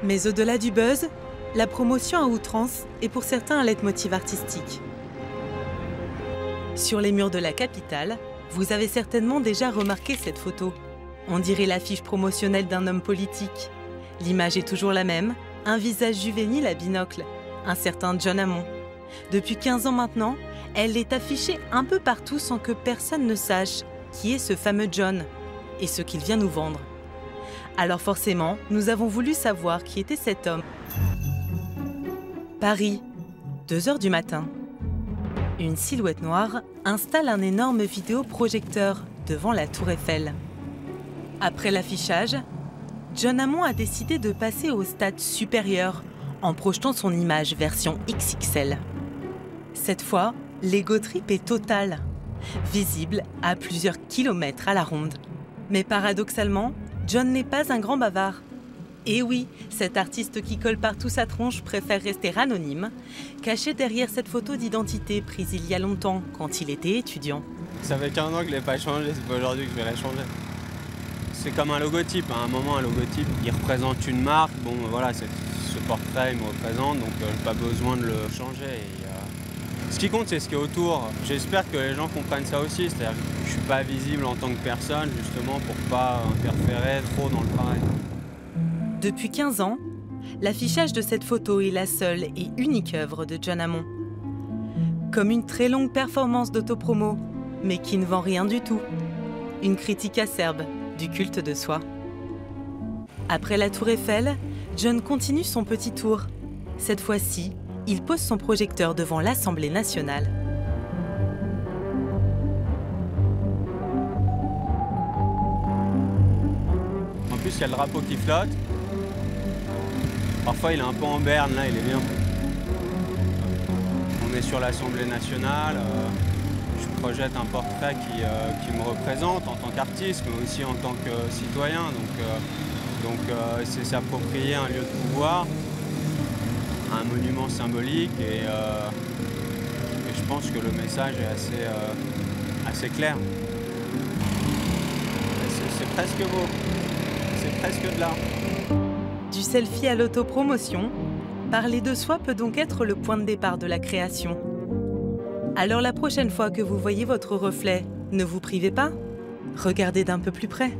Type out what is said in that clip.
Mais au-delà du buzz, la promotion à outrance est pour certains un leitmotiv artistique. Sur les murs de la capitale, vous avez certainement déjà remarqué cette photo. On dirait l'affiche promotionnelle d'un homme politique. L'image est toujours la même, un visage juvénile à binocle, un certain John Hammond. Depuis 15 ans maintenant, elle est affichée un peu partout sans que personne ne sache qui est ce fameux John et ce qu'il vient nous vendre. Alors forcément, nous avons voulu savoir qui était cet homme. Paris, 2 h du matin. Une silhouette noire installe un énorme vidéoprojecteur devant la Tour Eiffel. Après l'affichage, John Hammond a décidé de passer au stade supérieur en projetant son image version XXL. Cette fois, l'ego trip est total, visible à plusieurs kilomètres à la ronde. Mais paradoxalement, John n'est pas un grand bavard. Et oui, cet artiste qui colle partout sa tronche préfère rester anonyme, caché derrière cette photo d'identité prise il y a longtemps, quand il était étudiant. Ça fait 15 ans que je ne l'ai pas changé, c'est pas aujourd'hui que je vais la changer. C'est comme un logotype, à un moment un logotype, il représente une marque, bon voilà, ce portrait il me représente, donc je n'ai pas besoin de le changer. Ce qui compte, c'est ce qui est autour. J'espère que les gens comprennent ça aussi, c'est-à-dire que je ne suis pas visible en tant que personne, justement pour ne pas interférer trop dans le travail. Depuis 15 ans, l'affichage de cette photo est la seule et unique œuvre de John Hammond. Comme une très longue performance d'autopromo, mais qui ne vend rien du tout. Une critique acerbe du culte de soi. Après la Tour Eiffel, John continue son petit tour. Cette fois-ci, il pose son projecteur devant l'Assemblée nationale. En plus, il y a le drapeau qui flotte. Parfois, il est un peu en berne, là, il est bien. On est sur l'Assemblée nationale. Je projette un portrait qui me représente en tant qu'artiste, mais aussi en tant que citoyen. Donc c'est s'approprier un lieu de pouvoir, un monument symbolique, et je pense que le message est assez clair. C'est presque beau, c'est presque de l'art. Du selfie à l'autopromotion, parler de soi peut donc être le point de départ de la création. Alors la prochaine fois que vous voyez votre reflet, ne vous privez pas, regardez d'un peu plus près.